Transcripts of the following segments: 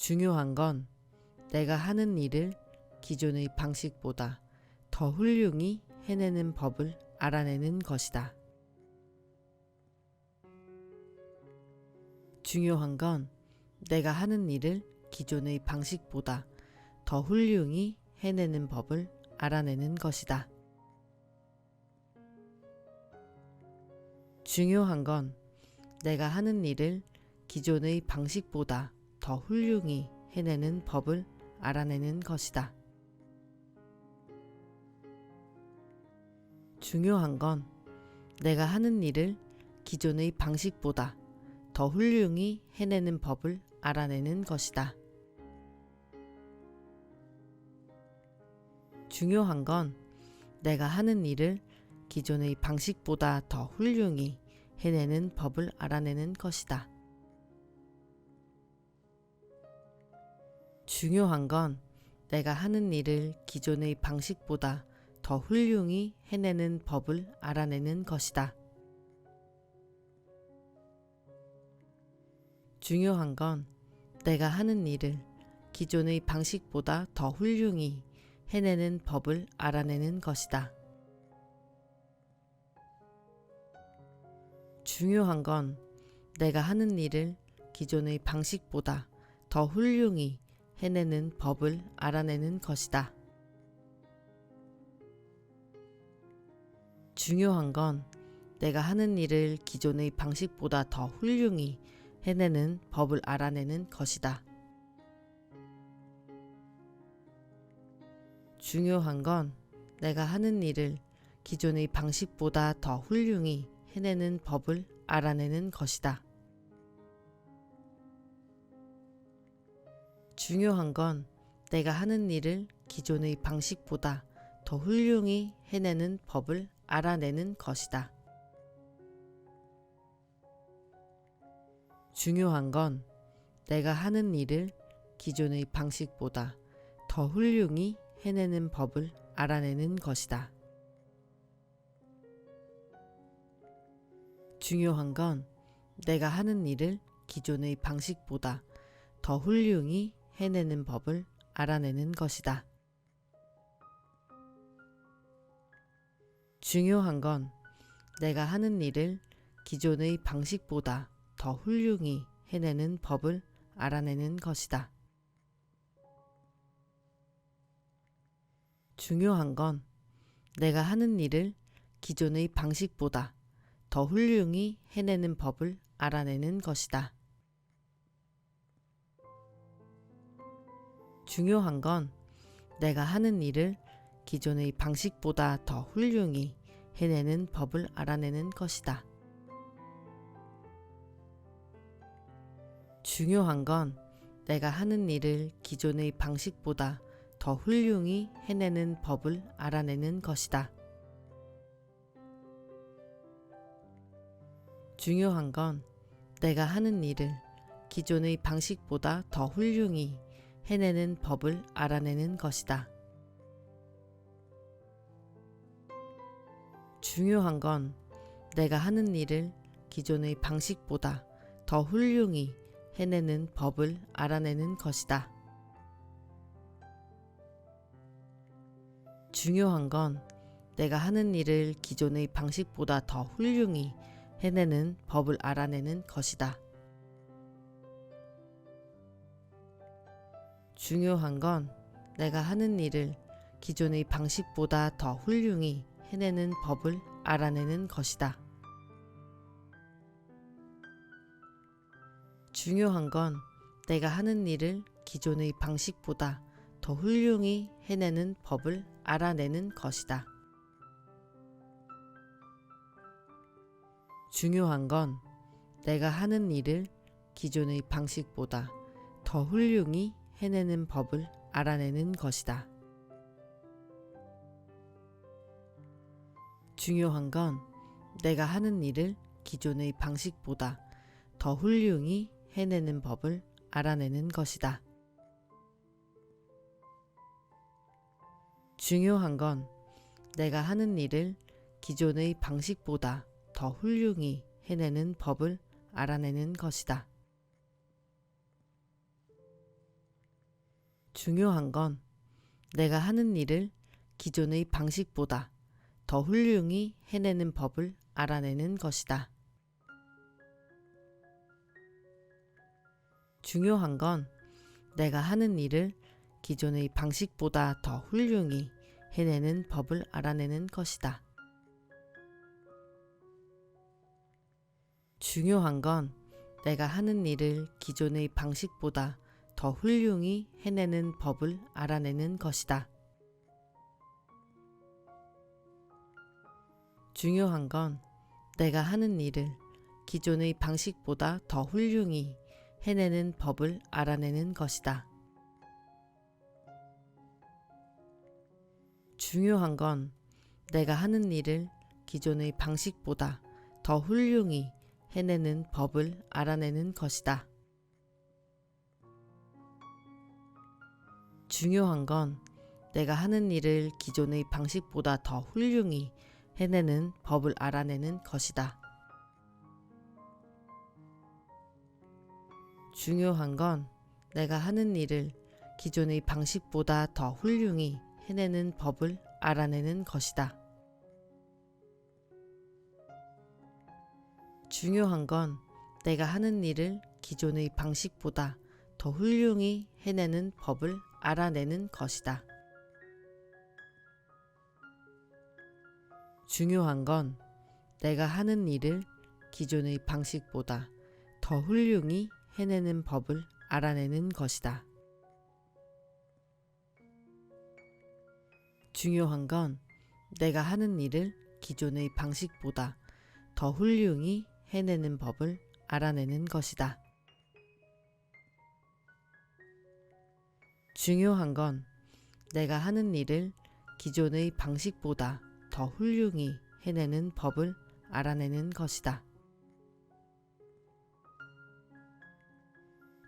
중요한 건 내가 하는 일을 기존의 방식보다 더 훌륭히 해내는 법을 알아내는 것이다. 중요한 건 내가 하는 일을 기존의 방식보다 더 훌륭히 해내는 법을 알아내는 것이다. 중요한 건 내가 하는 일을 기존의 방식보다 더 훌륭히 해내는 법을 알아내는 것이다. 중요한 건 내가 하는 일을 기존의 방식보다 더 훌륭히 해내는 법을 알아내는 것이다. 중요한 건 내가 하는 일을 기존의 방식보다 더 훌륭히 해내는 법을 알아내는 것이다. 중요한 건 내가 하는 일을 기존의 방식보다 더 훌륭히 해내는 법을 알아내는 것이다. 중요한 건 내가 하는 일을 기존의 방식보다 더 훌륭히 해내는 법을 알아내는 것이다. 중요한 건 내가 하는 일을 기존의 방식보다 더 훌륭히 해내는 법을 알아내는 것이다. 중요한 건 내가 하는 일을 기존의 방식보다 더 훌륭히 해내는 법을 알아내는 것이다. 중요한 건 내가 하는 일을 기존의 방식보다 더 훌륭히 해내는 법을 알아내는 것이다. 중요한 건 내가 하는 일을 기존의 방식보다 더 훌륭히 해내는 법을 알아내는 것이다. 중요한 건 내가 하는 일을 기존의 방식보다 더 훌륭히 해내는 법을 알아내는 것이다. 중요한 건 내가 하는 일을 기존의 방식보다 더 훌륭히 해내는 법을 알아내는 것이다. 중요한 건 내가 하는 일을 기존의 방식보다 더 훌륭히 해내는 법을 알아내는 것이다. 중요한 건 내가 하는 일을 기존의 방식보다 더 훌륭히 해내는 법을 알아내는 것이다. 중요한 건 내가 하는 일을 기존의 방식보다 더 훌륭히 해내는 법을 알아내는 것이다. 중요한 건 내가 하는 일을 기존의 방식보다 더 훌륭히 해내는 법을 알아내는 것이다. 중요한 건 내가 하는 일을 기존의 방식보다 더 훌륭히 해내는 법을 알아내는 것이다. 중요한 건 내가 하는 일을 기존의 방식보다 더 훌륭히 해내는 법을 알아내는 것이다. 중요한 건 내가 하는 일을 기존의 방식보다 더 훌륭히 해내는 법을 알아내는 것이다. 중요한 건 내가 하는 일을 기존의 방식보다 더 훌륭히 해내는 법을 알아내는 것이다. 중요한 건 내가 하는 일을 기존의 방식보다 더 훌륭히 해내는 법을 알아내는 것이다. 중요한 건 내가 하는 일을 기존의 방식보다 더 훌륭히 해내는 법을 알아내는 것이다. 중요한 건 내가 하는 일을 기존의 방식보다 더 훌륭히 해내는 법을 알아내는 것이다. 중요한 건 내가 하는 일을 기존의 방식보다 더 훌륭히 해내는 법을 알아내는 것이다. 중요한 건 내가 하는 일을 기존의 방식보다 더 훌륭히 해내는 법을 알아내는 것이다. 중요한 건 내가 하는 일을 기존의 방식보다 더 훌륭히 해내는 법을 알아내는 것이다. 중요한 건 내가 하는 일을 기존의 방식보다 더 훌륭히 해내는 법을 알아내는 것이다. 중요한 건 내가 하는 일을 기존의 방식보다 더 훌륭히 해내는 법을 알아내는 것이다. 중요한 건 내가 하는 일을 기존의 방식보다 더 훌륭히 해내는 법을 알아내는 것이다. 중요한 건 내가 하는 일을 기존의 방식보다 더 훌륭히 해내는 법을 알아내는 것이다. 중요한 건 내가 하는 일을 기존의 방식보다 더 훌륭히 해내는 법을 알아내는 것이다. 중요한 건 내가 하는 일을 기존의 방식보다 더 훌륭히 해내는 법을 알아내는 것이다. 중요한 건 내가 하는 일을 기존의 방식보다 더 훌륭히 해내는 법을 알아내는 것이다. 중요한 건 내가 하는 일을 기존의 방식보다 더 훌륭히 해내는 법을 알아내는 것이다. 중요한 건 내가 하는 일을 기존의 방식보다 더 훌륭히 해내는 법을 알아내는 것이다.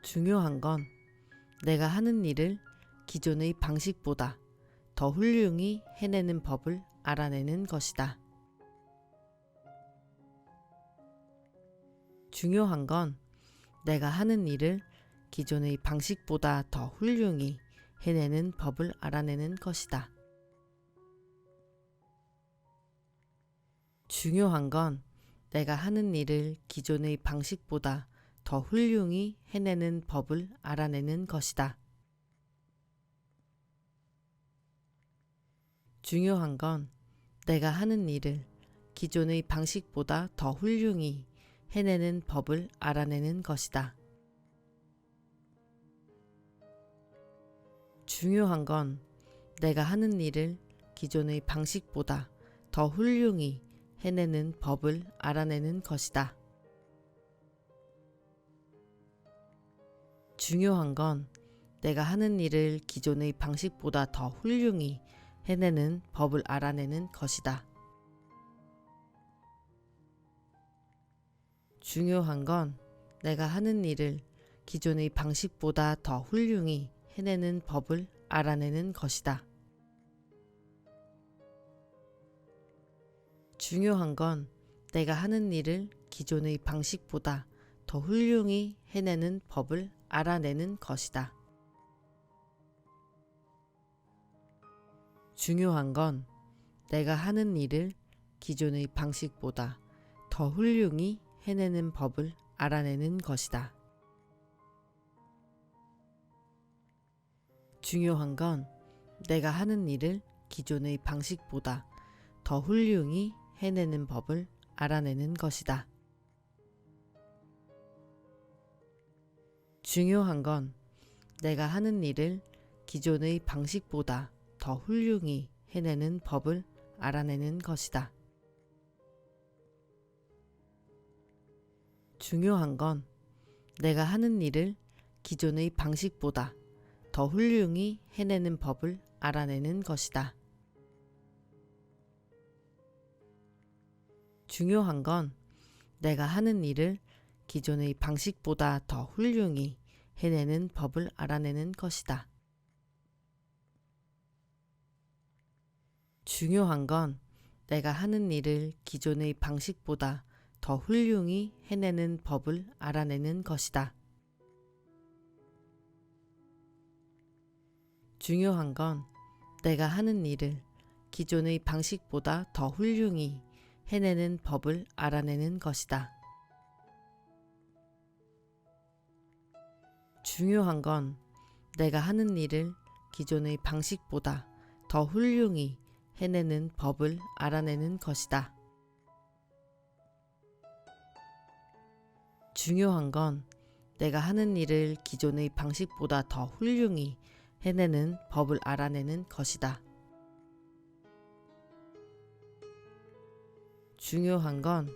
중요한 건 내가 하는 일을 기존의 방식보다 더 훌륭히 해내는 법을 알아내는 것이다. 중요한 건 내가 하는 일을 기존의 방식보다 더 훌륭히 해내는 법을 알아내는 것이다. 중요한 건 내가 하는 일을 기존의 방식보다 더 훌륭히 해내는 법을 알아내는 것이다. 중요한 건 내가 하는 일을 기존의 방식보다 더 훌륭히 해내는 법을 알아내는 것이다. 중요한 건 내가 하는 일을 기존의 방식보다 더 훌륭히 해내는 법을 알아내는 것이다. 중요한 건 내가 하는 일을 기존의 방식보다 더 훌륭히 해내는 법을 알아내는 것이다. 중요한 건 내가 하는 일을 기존의 방식보다 더 훌륭히 해내는 법을 알아내는 것이다. 중요한 건 내가 하는 일을 기존의 방식보다 더 훌륭히 해내는 법을 알아내는 것이다. 중요한 건 내가 하는 일을 기존의 방식보다 더 훌륭히 해내는 법을 알아내는 것이다. 중요한 건 내가 하는 일을 기존의 방식보다 더 훌륭히 해내는 법을 알아내는 것이다. 중요한 건 내가 하는 일을 기존의 방식보다 더 훌륭히 해내는 법을 알아내는 것이다. 중요한 건 내가 하는 일을 기존의 방식보다 더 훌륭히 해내는 법을 알아내는 것이다. 중요한 건 내가 하는 일을 기존의 방식보다 더 훌륭히 해내는 법을 알아내는 것이다. 중요한 건 내가 하는 일을 기존의 방식보다 더 훌륭히 해내는 법을 알아내는 것이다. 중요한 건 내가 하는 일을 기존의 방식보다 더 훌륭히 해내는 법을 알아내는 것이다. 중요한 건 내가 하는 일을 기존의 방식보다 더 훌륭히 해내는 법을 알아내는 것이다. 중요한 건 내가 하는 일을 기존의 방식보다 더 훌륭히 해내는 법을 알아내는 것이다. 중요한 건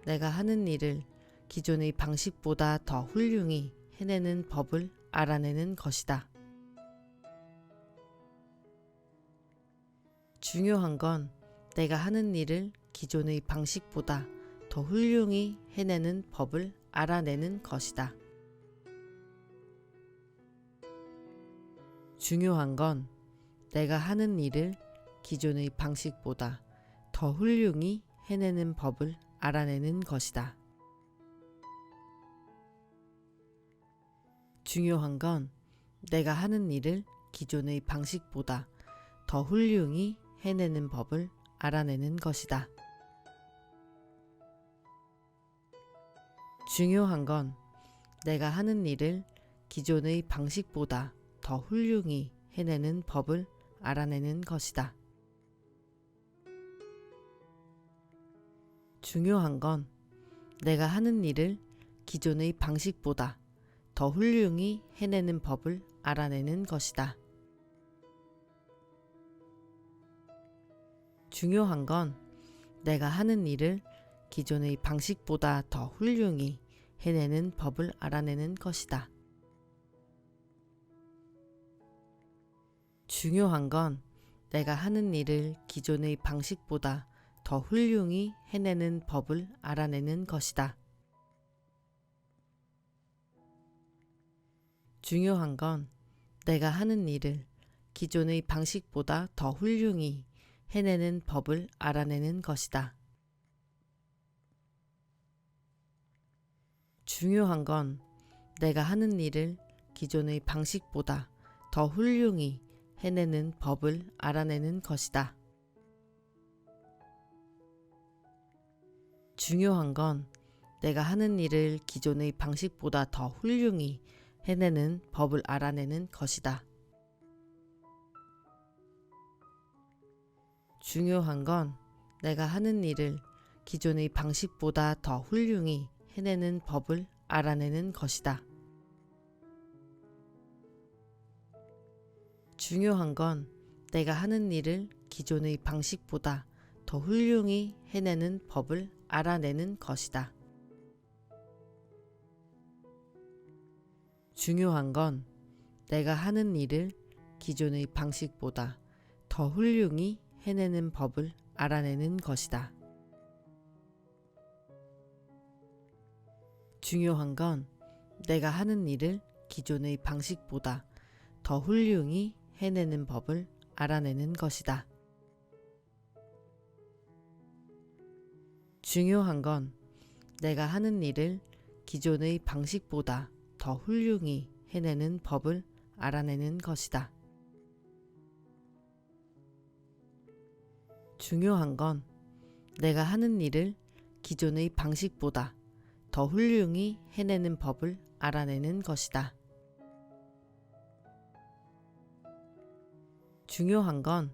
내가 하는 일을 기존의 방식보다 더 훌륭히 해내는 법을 알아내는 것이다. 중요한 건 내가 하는 일을 기존의 방식보다 더 훌륭히 해내는 법을 알아내는 것이다. 중요한 건 내가 하는 일을 기존의 방식보다 더 훌륭히 해내는 법을 알아내는 것이다. 중요한 건 내가 하는 일을 기존의 방식보다 더 훌륭히 해내는 법을 알아내는 것이다. 중요한 건 내가 하는 일을 기존의 방식보다 더 훌륭히 해내는 법을 알아내는 것이다. 중요한 건 내가 하는 일을 기존의 방식보다 더 훌륭히 해내는 법을 알아내는 것이다. 중요한 건 내가 하는 일을 기존의 방식보다 더 훌륭히 해내는 법을 알아내는 것이다. 중요한 건 내가 하는 일을 기존의 방식보다 더 훌륭히 해내는 법을 알아내는 것이다. 중요한 건 내가 하는 일을 기존의 방식보다 더 훌륭히 해내는 법을 알아내는 것이다. 중요한 건 내가 하는 일을 기존의 방식보다 더 훌륭히 해내는 법을 알아내는 것이다. 중요한 건 내가 하는 일을 기존의 방식보다 더 훌륭히 해내는 법을 알아내는 것이다. 중요한 건 내가 하는 일을 기존의 방식보다 더 훌륭히 해내는 법을 알아내는 것이다. 중요한 건 내가 하는 일을 기존의 방식보다 더 훌륭히 해내는 법을 알아내는 것이다. 중요한 건 내가 하는 일을 기존의 방식보다 더 훌륭히 해내는 법을 알아내는 것이다. 중요한 건 내가 하는 일을 기존의 방식보다 더 훌륭히 해내는 법을 알아내는 것이다. 중요한 건 내가 하는 일을 기존의 방식보다 더 훌륭히 해내는 법을 알아내는 것이다. 중요한 건 내가 하는 일을 기존의 방식보다 더 훌륭히 해내는 법을 알아내는 것이다. 중요한 건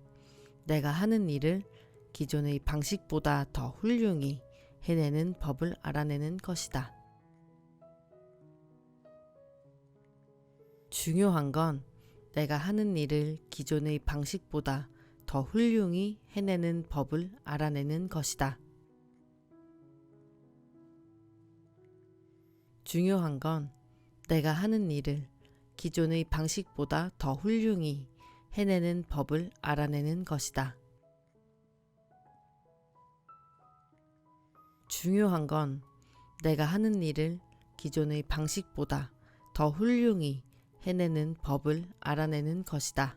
내가 하는 일을 기존의 방식보다 더 훌륭히 해내는 법을 알아내는 것이다. 중요한 건 내가 하는 일을 기존의 방식보다 더 훌륭히 해내는 법을 알아내는 것이다. 중요한 건 내가 하는 일을 기존의 방식보다 더 훌륭히 해내는 법을 알아내는 것이다. 중요한 건 내가 하는 일을 기존의 방식보다 더 훌륭히 해내는 법을 알아내는 것이다.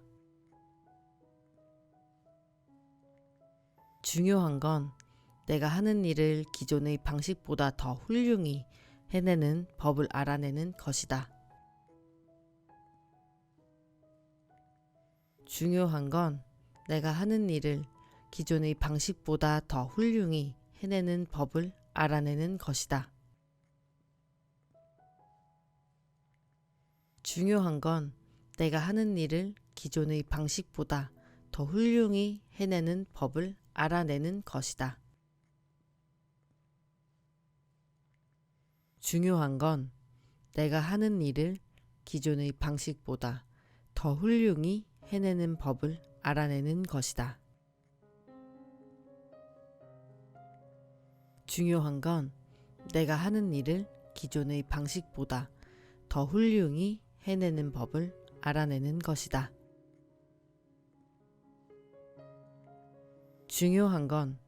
중요한 건 내가 하는 일을 기존의 방식보다 더 훌륭히 해내는 법을 알아내는 것이다. 중요한 건 내가 하는 일을 기존의 방식보다 더 훌륭히 해내는 법을 알아내는 것이다. 중요한 건 내가 하는 일을 기존의 방식보다 더 훌륭히 해내는 법을 알아내는 것이다. 중요한 건 내가 하는 일을 기존의 방식보다 더 훌륭히 해내는 법을 알아내는 것이다. 중요한 건 내가 하는 일을 기존의 방식보다 더 훌륭히 해내는 법을 알아내는 것이다. 중요한 건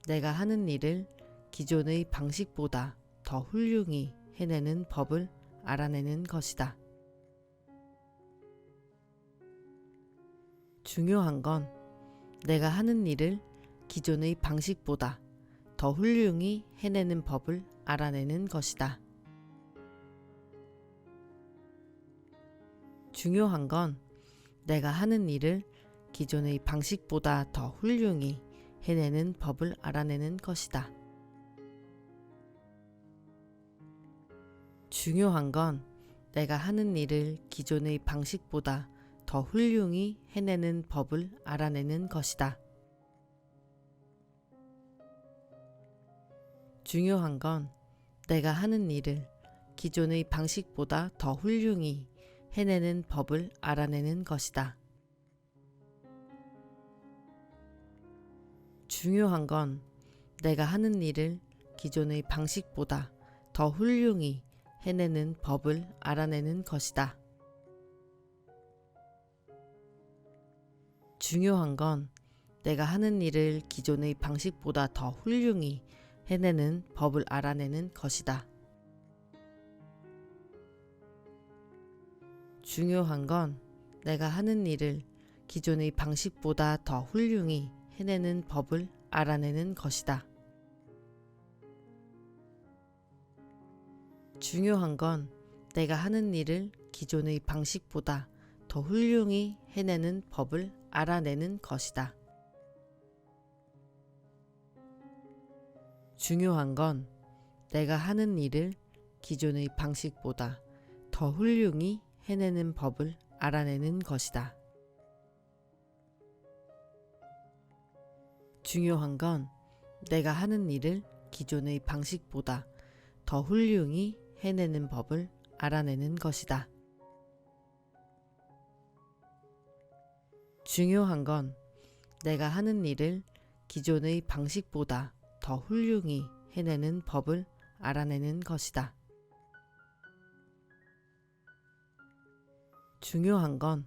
내가 하는 일을 기존의 방식보다 더 훌륭히 해내는 법을 알아내는 것이다. 중요한 건 내가 하는 일을 기존의 방식보다 더 훌륭히 해내는 법을 알아내는 것이다. 중요한 건 내가 하는 일을 기존의 방식보다 더 훌륭히 해내는 법을 알아내는 것이다. 중요한 건 내가 하는 일을 기존의 방식보다 더 훌륭히 해내는 법을 알아내는 것이다. 중요한 건 내가 하는 일을 기존의 방식보다 더 훌륭히 해내는 법을 알아내는 것이다. 중요한 건 내가 하는 일을 기존의 방식보다 더 훌륭히 해내는 법을 알아내는 것이다. 중요한 건 내가 하는 일을 기존의 방식보다 더 훌륭히 해내는 법을 알아내는 것이다. 중요한 건 내가 하는 일을 기존의 방식보다 더 훌륭히 해내는 법을 알아내는 것이다. 중요한 건 내가 하는 일을 기존의 방식보다 더 훌륭히 해내는 법을 알아내는 것이다. 중요한 건 내가 하는 일을 기존의 방식보다 더 훌륭히 해내는 법을 알아내는 것이다. 중요한 건 내가 하는 일을 기존의 방식보다 더 훌륭히 해내는 법을 알아내는 것이다. 중요한 건 내가 하는 일을 기존의 방식보다 더 훌륭히 해내는 법을 알아내는 것이다. 중요한 건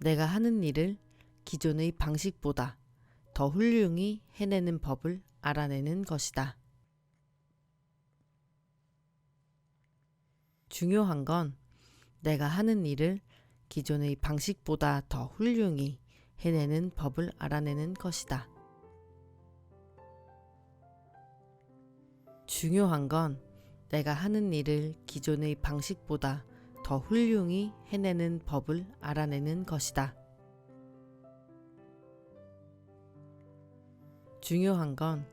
내가 하는 일을 기존의 방식보다 더 훌륭히 해내는 법을 알아내는 것이다. 중요한 건 내가 하는 일을 기존의 방식보다 더 훌륭히 해내는 법을 알아내는 것이다. 중요한 건 내가 하는 일을 기존의 방식보다 더 훌륭히 해내는 법을 알아내는 것이다. 중요한 건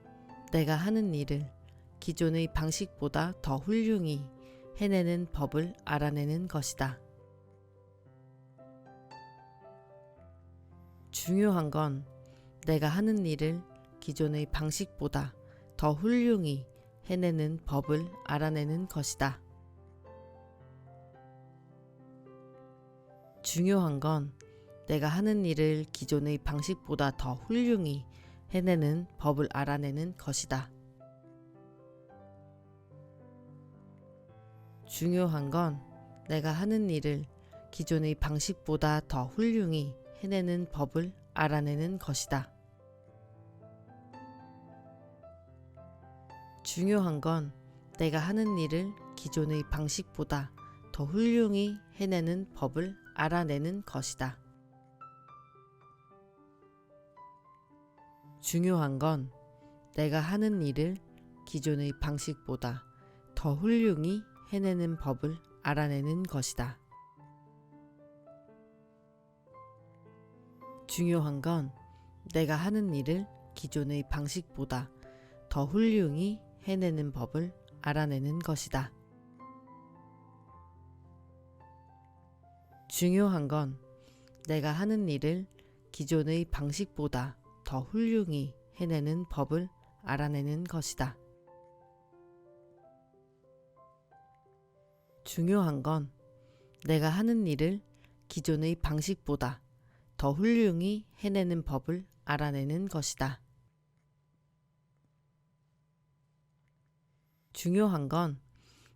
내가 하는 일을 기존의 방식보다 더 훌륭히 해내는 법을 알아내는 것이다. 중요한 건 내가 하는 일을 기존의 방식보다 더 훌륭히 해내는 법을 알아내는 것이다. 중요한 건 내가 하는 일을 기존의 방식보다 더 훌륭히 해내는 법을 알아내는 것이다. 중요한 건 내가 하는 일을 기존의 방식보다 더 훌륭히 해내는 법을 알아내는 것이다. 중요한 건 내가 하는 일을 기존의 방식보다 더 훌륭히 해내는 법을 알아내는 것이다. 중요한 건 내가 하는 일을 기존의 방식보다 더 훌륭히 해내는 법을 알아내는 것이다. 중요한 건 내가 하는 일을 기존의 방식보다 더 훌륭히 해내는 법을 알아내는 것이다. 중요한 건 내가 하는 일을 기존의 방식보다 더 훌륭히 해내는 법을 알아내는 것이다. 중요한 건 내가 하는 일을 기존의 방식보다 더 훌륭히 해내는 법을 알아내는 것이다. 중요한 건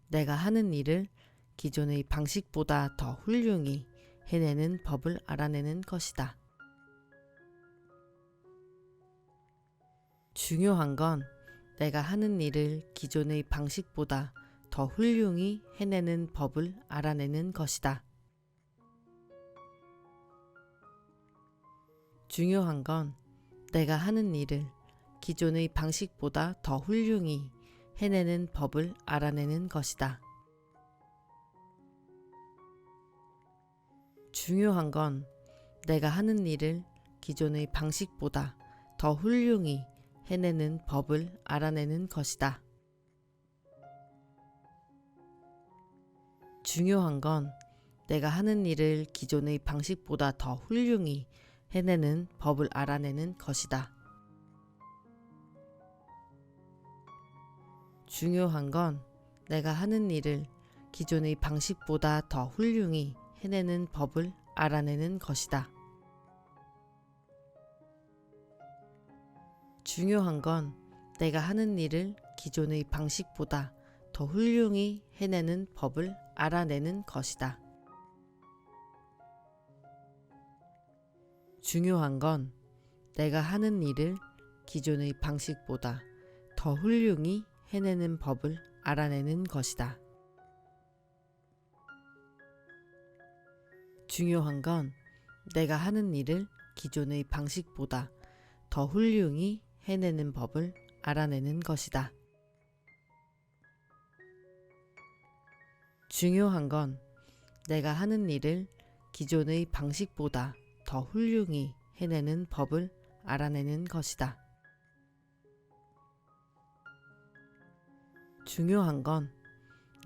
내가 하는 일을 기존의 방식보다 더 훌륭히 해내는 법을 알아내는 것이다. 중요한 건 내가 하는 일을 기존의 방식보다 더 훌륭히 해내는 법을 알아내는 것이다. 중요한 건 내가 하는 일을 기존의 방식보다 더 훌륭히 해내는 법을 알아내는 것이다. 중요한 건 내가 하는 일을 기존의 방식보다 더 훌륭히 해내는 법을 알아내는 것이다. 중요한 건 내가 하는 일을 기존의 방식보다 더 훌륭히 해내는 법을 알아내는 것이다. 중요한 건 내가 하는 일을 기존의 방식보다 더 훌륭히 해내는 법을 알아내는 것이다. 중요한 건 내가 하는 일을 기존의 방식보다 더 훌륭히 해내는 법을 알아내는 것이다. 중요한 건 내가 하는 일을 기존의 방식보다 더 훌륭히 해내는 법을 알아내는 것이다. 중요한 건 내가 하는 일을 기존의 방식보다 더 훌륭히 해내는 법을 알아내는 것이다. 중요한 건 내가 하는 일을 기존의 방식보다 더 훌륭히 해내는 법을 알아내는 것이다. 중요한 건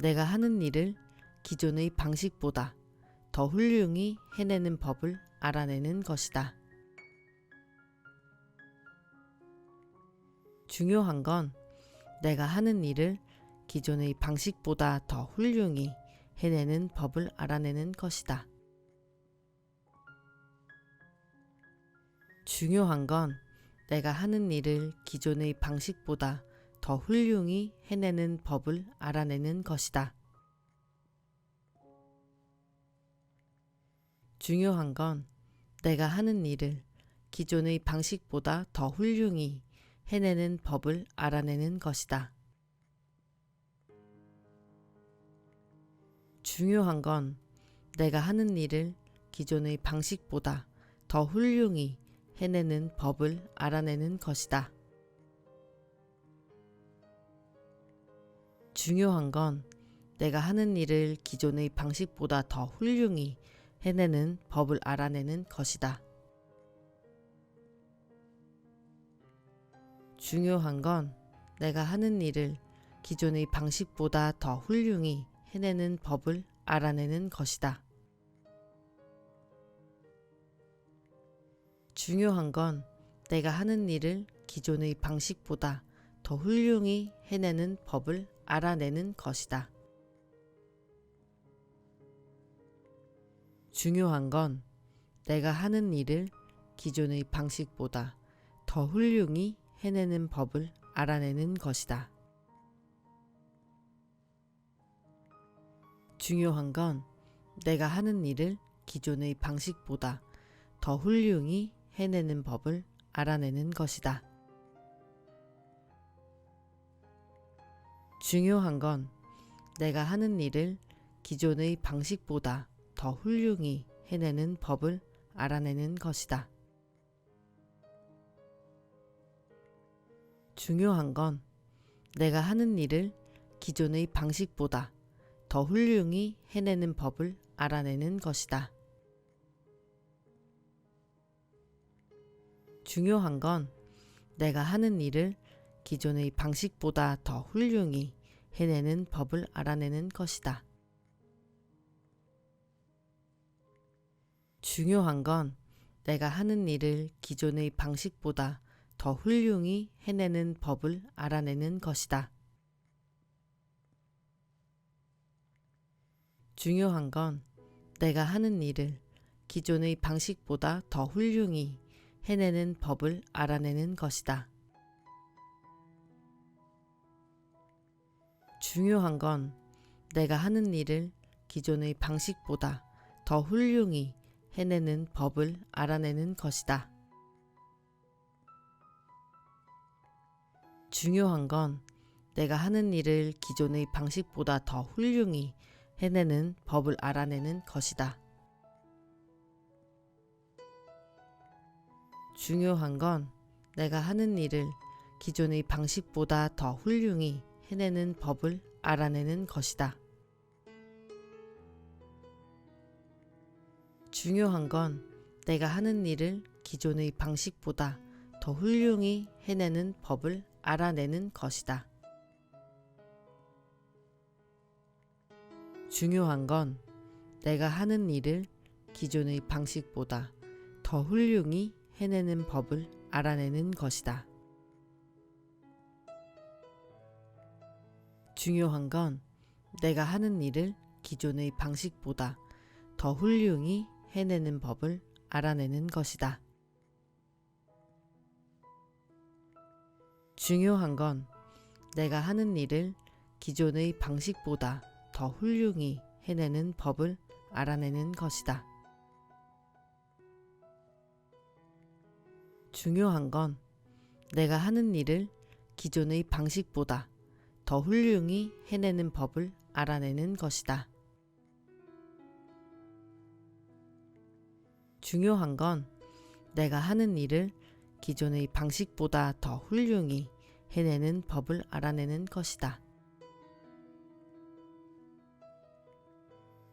내가 하는 일을 기존의 방식보다 더 훌륭히 해내는 법을 알아내는 것이다. 중요한 건 내가 하는 일을 기존의 방식보다 더 훌륭히 해내는 법을 알아내는 것이다. 중요한 건 내가 하는 일을 기존의 방식보다 더 훌륭히 해내는 법을 알아내는 것이다. 중요한 건 내가 하는 일을 기존의 방식보다 더 훌륭히 해내는 법을 알아내는 것이다. 중요한 건 내가 하는 일을 기존의 방식보다 더 훌륭히 해내는 법을 알아내는 것이다. 중요한 건 내가 하는 일을 기존의 방식보다 더 훌륭히 해내는 법을 알아내는 것이다. 중요한 건 내가 하는 일을 기존의 방식보다 더 훌륭히 해내는 법을 알아내는 것이다. 중요한 건 내가 하는 일을 기존의 방식보다 더 훌륭히 해내는 법을 알아내는 것이다. 중요한 건 내가 하는 일을 기존의 방식보다 더 훌륭히 해내는 법을 알아내는 것이다. 중요한 건 내가 하는 일을 기존의 방식보다 더 훌륭히 해내는 법을 알아내는 것이다. 중요한 건 내가 하는 일을 기존의 방식보다 더 훌륭히 해내는 법을 알아내는 것이다. 중요한 건 내가 하는 일을 기존의 방식보다 더 훌륭히 해내는 법을 알아내는 것이다. 중요한 건 내가 하는 일을 기존의 방식보다 더 훌륭히 해내는 법을 알아내는 것이다. 중요한 건 내가 하는 일을 기존의 방식보다 더 훌륭히 해내는 법을 알아내는 것이다. 중요한 건 내가 하는 일을 기존의 방식보다 더 훌륭히 해내는 법을 알아내는 것이다. 중요한 건 내가 하는 일을 기존의 방식보다 더 훌륭히 해내는 법을 알아내는 것이다. 중요한 건 내가 하는 일을 기존의 방식보다 더 훌륭히 해내는 법을 알아내는 것이다. 중요한 건 내가 하는 일을 기존의 방식보다 더 훌륭히 해내는 법을 알아내는 것이다. 중요한 건 내가 하는 일을 기존의 방식보다 더 훌륭히 해내는 법을 알아내는 것이다. 중요한 건 내가 하는 일을 기존의 방식보다 더 훌륭히 해내는 법을 알아내는 것이다. 중요한 건 내가 하는 일을 기존의 방식보다 더 훌륭히 해내는 법을 알아내는 것이다. 중요한 건 내가 하는 일을 기존의 방식보다 더 훌륭히 해내는 법을 알아내는 것이다. 중요한 건 내가 하는 일을 기존의 방식보다 더 훌륭히 해내는 법을 알아내는 것이다. 중요한 건 내가 하는 일을 기존의 방식보다 더 훌륭히 해내는 법을 알아내는 것이다.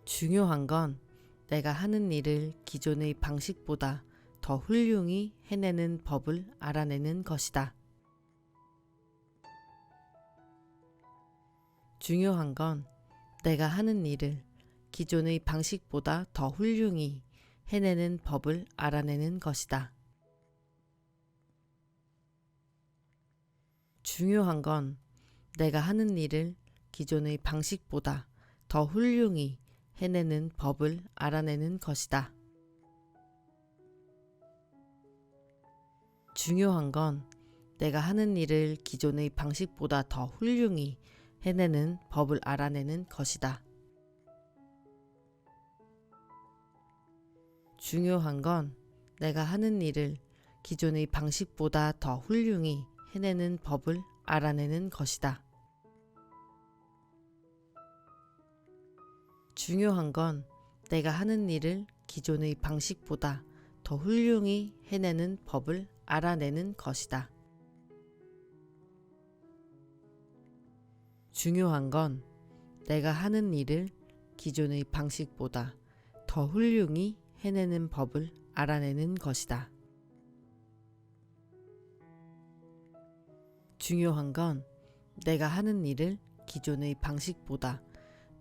중요한 건 내가 하는 일을 기존의 방식보다 더 훌륭히 해내는 법을 알아내는 것이다. 중요한 건 내가 하는 일을 기존의 방식보다 더 훌륭히 해내는 법을 알아내는 것이다. 중요한 건 내가 하는 일을 기존의 방식보다 더 훌륭히 해내는 법을 알아내는 것이다. 중요한 건 내가 하는 일을 기존의 방식보다 더 훌륭히 해내는 법을 알아내는 것이다. 중요한 건 내가 하는 일을 기존의 방식보다 더 훌륭히 해내는 법을 알아내는 것이다. 중요한 건 내가 하는 일을 기존의 방식보다 더 훌륭히 해내는 법을 알아내는 것이다. 중요한 건 내가 하는 일을 기존의 방식보다 더 훌륭히 해내는 법을 알아내는 것이다. 중요한 건 내가 하는 일을 기존의 방식보다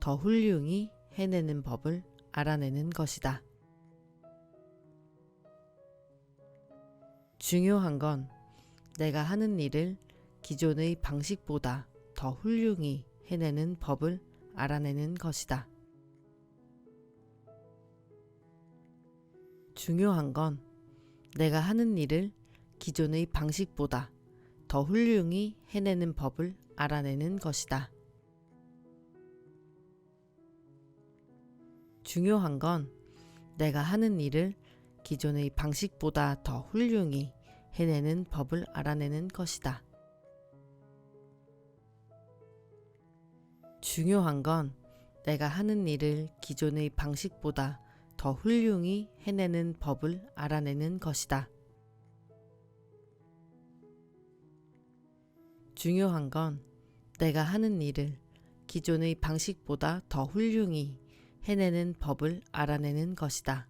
더 훌륭히 해내는 법을 알아내는 것이다. 중요한 건 내가 하는 일을 기존의 방식보다 더 훌륭히 해내는 법을 알아내는 것이다. 중요한 건 내가 하는 일을 기존의 방식보다 더 훌륭히 해내는 법을 알아내는 것이다. 중요한 건 내가 하는 일을 기존의 방식보다 더 훌륭히 해내는 법을 알아내는 것이다. 중요한 건 내가 하는 일을 기존의 방식보다 더 훌륭히 해내는 법을 알아내는 것이다. 중요한 건 내가 하는 일을 기존의 방식보다 더 훌륭히 해내는 법을 알아내는 것이다.